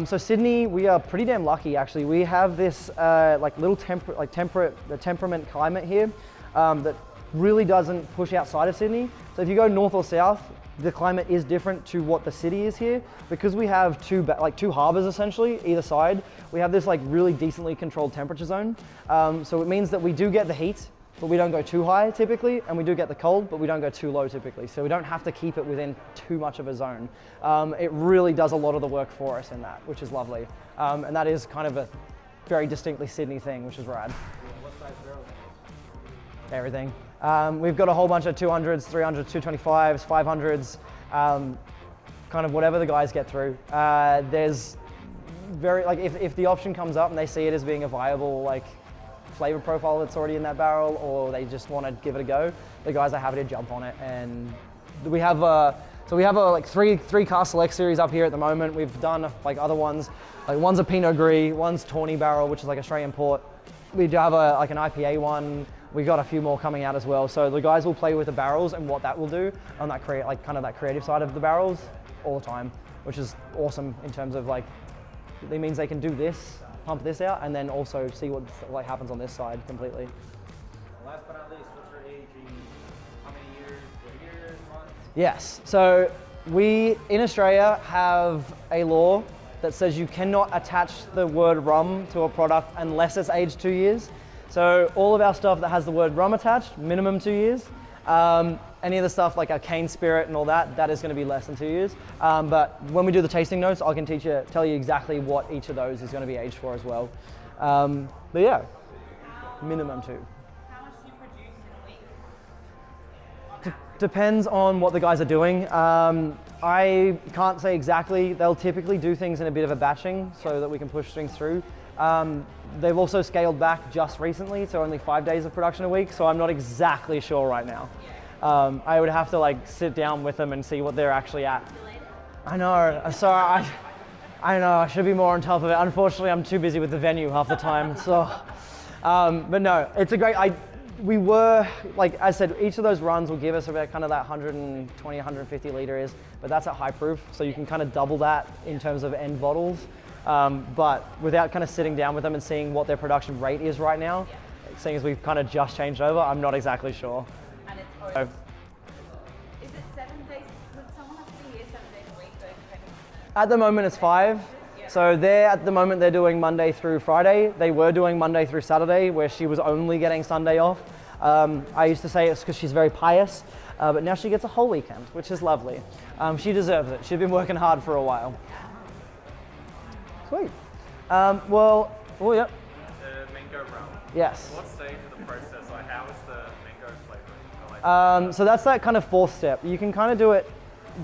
B: So Sydney, we are pretty damn lucky actually. We have this like little temperament climate here that really doesn't push outside of Sydney. So if you go north or south, the climate is different to what the city is here. Because we have two harbors essentially, either side, we have this like really decently controlled temperature zone. So it means that we do get the heat, but we don't go too high typically, and we do get the cold, but we don't go too low typically. So we don't have to keep it within too much of a zone. It really does a lot of the work for us in that, which is lovely. And that is kind of a very distinctly Sydney thing, which is rad.
C: What size barrel?
B: Everything. We've got a whole bunch of 200s, 300s, 225s, 500s, kind of whatever the guys get through. There's very, like if the option comes up and they see it as being a viable like flavor profile that's already in that barrel, or they just want to give it a go, the guys are happy to jump on it. And we have like three cask select series up here at the moment. We've done like other ones, like one's a Pinot Gris, one's Tawny barrel, which is like Australian port. We do have like an IPA one. We got a few more coming out as well. So the guys will play with the barrels and what that will do on that that creative side of the barrels all the time, which is awesome in terms of like, it means they can do this, pump this out, and then also see what like happens on this side completely.
C: And last but not least, what's your aging? How many years? Years, months?
B: Yes, so we in Australia have a law that says you cannot attach the word rum to a product unless it's aged 2 years. So all of our stuff that has the word rum attached, minimum 2 years. Any of the stuff like our cane spirit and all that, that is going to be less than 2 years. But when we do the tasting notes, I can tell you exactly what each of those is going to be aged for as well. But yeah, minimum 2.
D: How much do you produce in a week?
B: Depends on what the guys are doing. I can't say exactly. They'll typically do things in a bit of a batching so that we can push things through. They've also scaled back just recently, so only 5 days of production a week, so I'm not exactly sure right now. I would have to like sit down with them and see what they're actually at. I know, sorry, I know, I should be more on top of it. Unfortunately, I'm too busy with the venue half the time, so. But no, it's a great, we were, like I said, each of those runs will give us about kind of that 120, 150 liters, but that's at high proof, so you can kind of double that in terms of end bottles. But without kind of sitting down with them and seeing what their production rate is right now, seeing as we've kind of just changed over, I'm not exactly sure.
D: And it's
B: So,
D: is it 7 days? Would someone have to be here 7 days a week though?
B: at the moment it's 5. So at the moment they're doing Monday through Friday. They were doing Monday through Saturday, where she was only getting Sunday off. I used to say it's because she's very pious, but now she gets a whole weekend, which is lovely. She deserves it. She's been working hard for a while. Sweet. Yep.
C: The mango rum.
B: Yes.
C: What stage of the process? Like, how is the mango flavoring?
B: So that's that kind of 4th step. You can kind of do it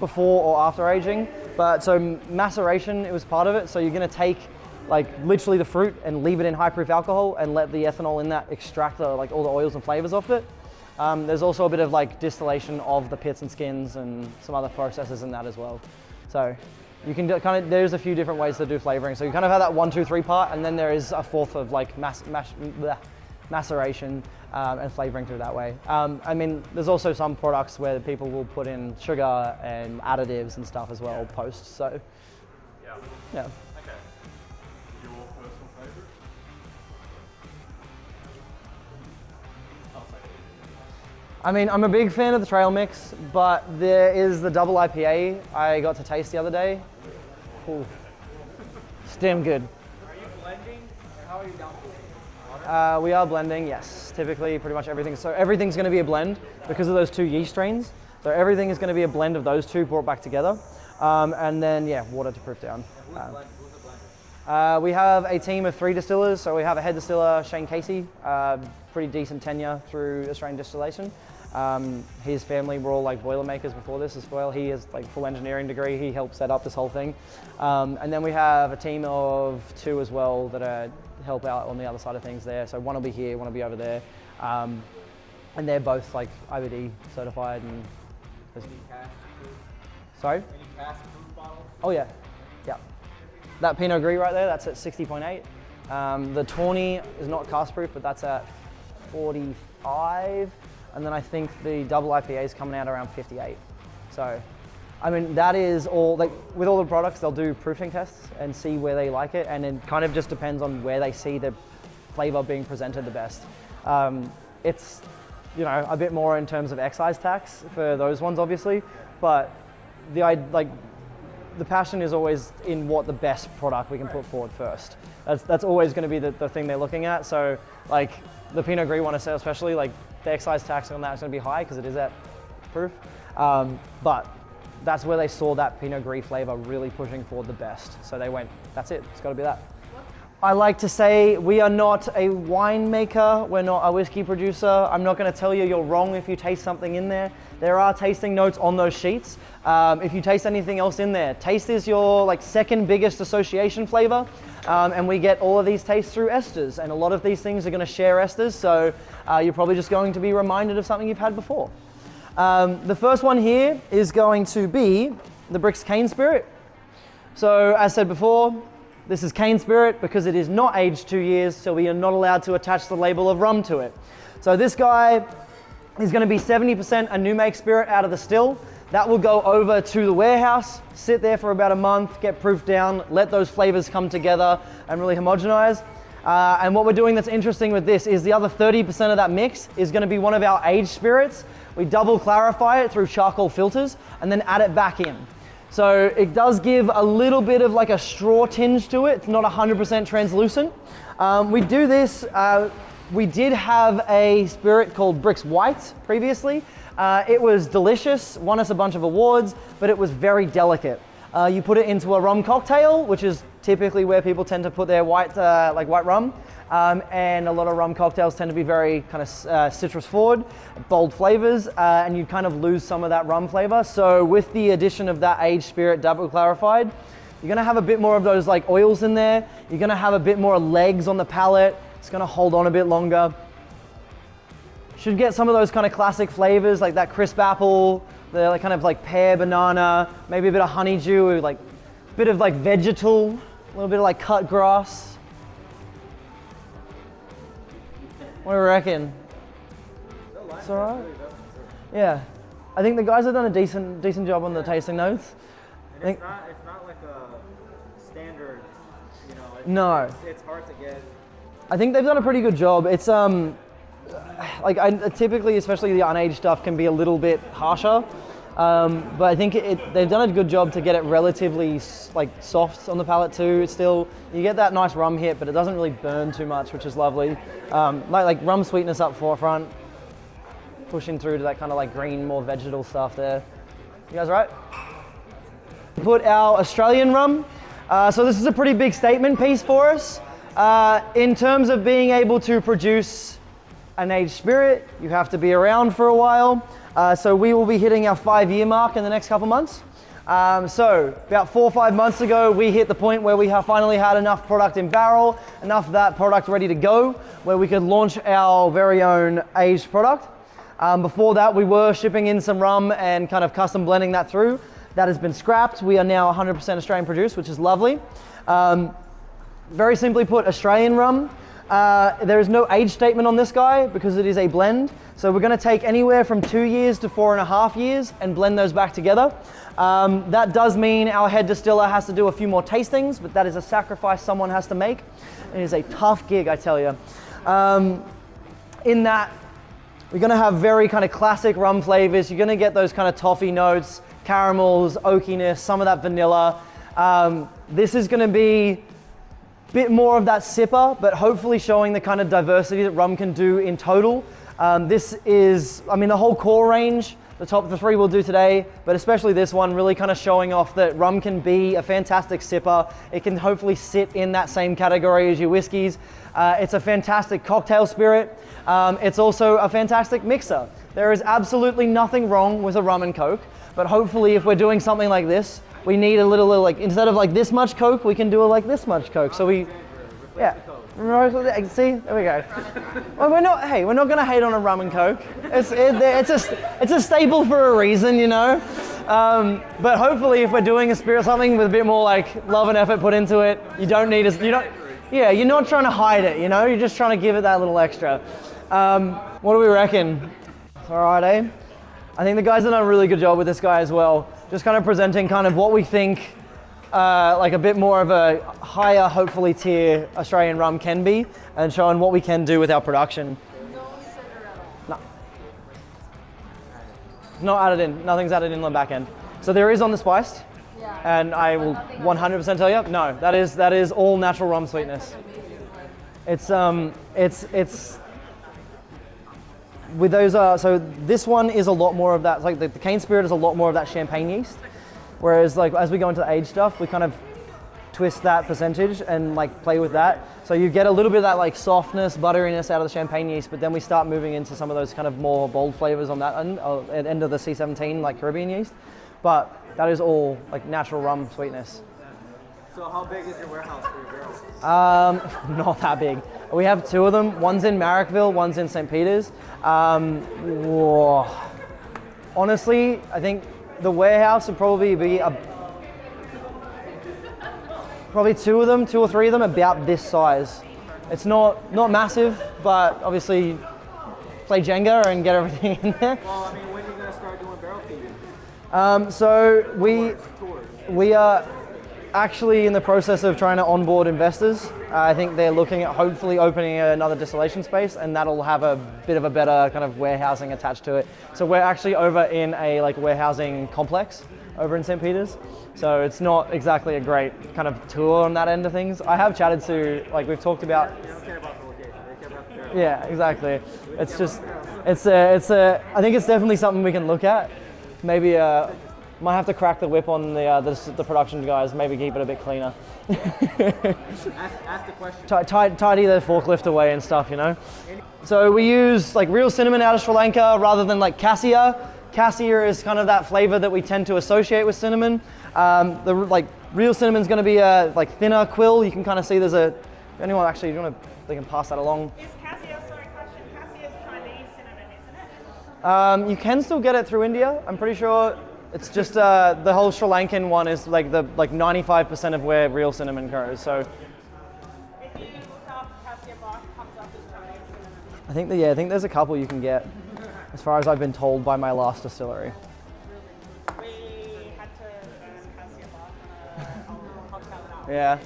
B: before or after aging, but so maceration, it was part of it. So you're going to take like literally the fruit and leave it in high proof alcohol and let the ethanol in that extract like all the oils and flavors off it. There's also a bit of like distillation of the pits and skins and some other processes in that as well. So you can there's a few different ways to do flavoring. So you kind of have that 1, 2, 3 part, and then there is a 4th of like maceration and flavoring through that way. I mean, there's also some products where people will put in sugar and additives and stuff as well post. So
C: Yeah.
B: yeah.
C: Okay.
E: Your personal favourite? I'll say it.
B: I mean, I'm a big fan of the trail mix, but there is the double IPA I got to taste the other day. Ooh. It's damn good.
C: Are you blending, or how are you dumping?
B: We are blending, yes. Typically, pretty much everything. So everything's going to be a blend because of those 2 yeast strains. So everything is going to be a blend of those 2 brought back together. And then, yeah, water to proof down.
C: Who's the blender?
B: We have a team of 3 distillers. So we have a head distiller, Shane Casey, pretty decent tenure through Australian distillation. His family were all like Boilermakers before this as well. He has like full engineering degree. He helped set up this whole thing. And then we have a team of 2 as well that help out on the other side of things there. So one will be here, one will be over there. And they're both like IBD certified. And
C: Any cask proof?
B: sorry?
C: Any cask proof bottles?
B: Oh yeah, yeah. That Pinot Gris right there, that's at 60.8. The Tawny is not cask proof, but that's at 45. And then I think the double IPA is coming out around 58. So, I mean, that is all, like with all the products, they'll do proofing tests and see where they like it. And it kind of just depends on where they see the flavor being presented the best. It's, you know, a bit more in terms of excise tax for those ones, obviously, but the passion is always in what the best product we can put forward first. That's always going to be the thing they're looking at. So like the Pinot Gris one, especially, like the excise tax on that is going to be high because it is at proof. But that's where they saw that Pinot Gris flavor really pushing forward the best. So they went, that's it, it's got to be that. I like to say we are not a winemaker, we're not a whiskey producer. I'm not going to tell you you're wrong if you taste something in there. There are tasting notes on those sheets. If you taste anything else in there, taste is your like second biggest association flavor. And we get all of these tastes through esters, and a lot of these things are going to share esters, so you're probably just going to be reminded of something you've had before. The first one here is going to be the Brix Cane Spirit. So as said before, this is cane spirit because it is not aged 2 years, so we are not allowed to attach the label of rum to it. So this guy is going to be 70% a new make spirit out of the still. That will go over to the warehouse, sit there for about a month, get proofed down, let those flavors come together and really homogenize. And what we're doing that's interesting with this is the other 30% of that mix is going to be one of our aged spirits. We double clarify it through charcoal filters and then add it back in. So it does give a little bit of like a straw tinge to it. It's not 100% translucent. We do this, we did have a spirit called Brix White previously. It was delicious, won us a bunch of awards, but it was very delicate. You put it into a rum cocktail, which is typically where people tend to put their white rum. And a lot of rum cocktails tend to be very kind of citrus forward, bold flavors, and you kind of lose some of that rum flavor. So with the addition of that aged spirit double clarified, you're gonna have a bit more of those like oils in there. You're gonna have a bit more legs on the palate. It's gonna hold on a bit longer. Should get some of those kind of classic flavors like that crisp apple, the like kind of like pear, banana, maybe a bit of honeydew, like a bit of like vegetal, a little bit of like cut grass. What do you reckon? It's all right. Yeah, I think the guys have done a decent job on the tasting notes.
F: And it's not like a standard, you know.
B: No.
F: It's hard to get.
B: I think they've done a pretty good job. It's typically, especially the unaged stuff, can be a little bit harsher. But I think they've done a good job to get it relatively like soft on the palate too. It's still, you get that nice rum hit, but it doesn't really burn too much, which is lovely. Like rum sweetness up forefront, pushing through to that kind of like green, more vegetal stuff there. You guys all right? Put our Australian rum. So this is a pretty big statement piece for us. In terms of being able to produce an aged spirit, you have to be around for a while. So we will be hitting our 5-year mark in the next couple months. So about 4 or 5 months ago, we hit the point where we have finally had enough product in barrel, enough of that product ready to go, where we could launch our very own aged product. Before that, we were shipping in some rum and kind of custom blending that through. That has been scrapped. We are now 100% Australian produced, which is lovely. Very simply put, Australian rum. There is no age statement on this guy because it is a blend. So we're going to take anywhere from 2 years to 4.5 years and blend those back together. That does mean our head distiller has to do a few more tastings, but that is a sacrifice someone has to make. It is a tough gig, I tell you. In that, we're going to have very kind of classic rum flavors. You're going to get those kind of toffee notes, caramels, oakiness, some of that vanilla. This is going to be bit more of that sipper, but hopefully showing the kind of diversity that rum can do in total. This is, I mean, the whole core range, the top 3 we'll do today, but especially this one really kind of showing off that rum can be a fantastic sipper. It can hopefully sit in that same category as your whiskeys. It's a fantastic cocktail spirit. It's also a fantastic mixer. There is absolutely nothing wrong with a rum and coke, but hopefully if we're doing something like this, we need a little like, instead of like this much Coke, we can do like this much Coke. So we, yeah. See, there we go. Well, we're not gonna hate on a rum and Coke. It's a staple for a reason, you know. But hopefully, if we're doing a spirit, something with a bit more like love and effort put into it, you're not trying to hide it, you know. You're just trying to give it that little extra. What do we reckon? All right, eh? I think the guys have done a really good job with this guy as well. Just kind of presenting kind of what we think like a bit more of a higher, hopefully tier Australian rum can be, and showing what we can do with our production.
D: No sugar at all.
B: No. Not added in, nothing's added in on the back end. So there is on the spiced,
D: Yeah.
B: and I will 100% tell you, no, that is all natural rum sweetness. It's with those, so this one is a lot more of that, like the cane spirit is a lot more of that champagne yeast. Whereas like as we go into the aged stuff, we kind of twist that percentage and like play with that. So you get a little bit of that like softness, butteriness out of the champagne yeast, but then we start moving into some of those kind of more bold flavors on that end, at end of the C17, like Caribbean yeast. But that is all like natural rum sweetness.
F: So how big is your warehouse for your barrels?
B: Not that big. We have two of them. One's in Marrickville, one's in St. Peters. Whoa. Honestly, I think the warehouse would probably be probably two or three of them about this size. It's not massive, but obviously play Jenga and get everything in there.
F: Well, I mean, when are you gonna start doing barrel feeding?
B: So
F: Tours.
B: we are actually in the process of trying to onboard investors. I think they're looking at hopefully opening another distillation space, and that'll have a bit of a better kind of warehousing attached to it. So we're actually over in a like warehousing complex over in St. Peters. So it's not exactly a great kind of tour on that end of things. I have chatted to, like we've talked about.
F: They don't care about the location. They care about the barrel.
B: Yeah, exactly. It's just, I think it's definitely something we can look at. Maybe might have to crack the whip on the production guys. Maybe keep it a bit cleaner.
F: Ask the question.
B: Tidy the forklift away and stuff, you know. So we use like real cinnamon out of Sri Lanka rather than like cassia. Cassia is kind of that flavor that we tend to associate with cinnamon. The like real cinnamon is going to be a like thinner quill. You can kind of see there's a. If anyone actually, you want to, they can pass that along.
C: Is cassia, sorry, question, cassia is Chinese cinnamon, isn't it?
B: You can still get it through India. I'm pretty sure. It's just the whole Sri Lankan one is like 95% of where real cinnamon grows. So
C: If you look up cassia bark, it comes up as Chinese cinnamon.
B: I think I think there's a couple you can get, as far as I've been told by my last distillery.
C: We had to cassia bark on a cocktail now.
B: Yeah,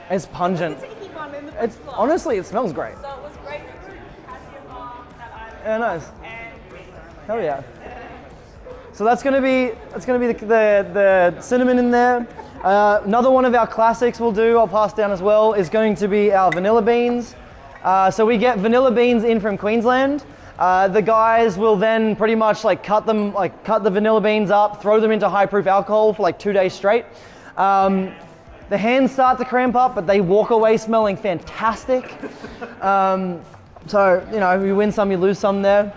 B: it's pungent.
C: It's a sticky one in the
B: It's
C: first glass.
B: honestly, it smells great.
C: So it was grapefruit, cassia bark, that
B: Yeah, nice.
C: and green.
B: Hell yeah. So that's gonna be the cinnamon in there. Another one of our classics we'll do, I'll pass down as well, is going to be our vanilla beans. So we get vanilla beans in from Queensland. The guys will then pretty much cut the vanilla beans up, throw them into high proof alcohol for 2 days straight. The hands start to cramp up, but they walk away smelling fantastic. So, you win some, you lose some there.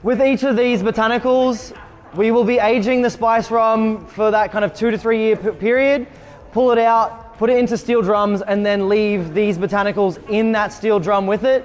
B: With each of these botanicals, we will be aging the spice rum for that kind of 2 to 3 year period, pull it out, put it into steel drums, and then leave these botanicals in that steel drum with it.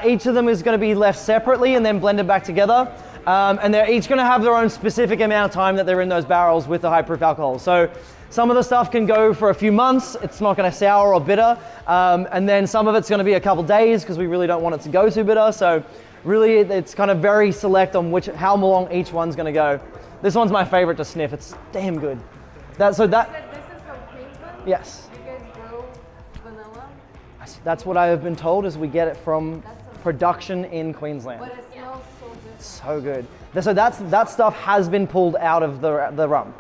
B: Each of them is going to be left separately and then blended back together. And they're each going to have their own specific amount of time that they're in those barrels with the high proof alcohol. So some of the stuff can go for a few months, it's not going to sour or bitter. And then some of it's going to be a couple days because we really don't want it to go too bitter. So really, it's kind of very select on how long each one's going to go. This one's my favorite to sniff. It's damn good.
D: This is from Queensland?
B: Yes.
D: You guys grow vanilla?
B: That's what I have been told, is we get it from production in Queensland.
D: But it smells so good.
B: So good. So that stuff has been pulled out of the rum.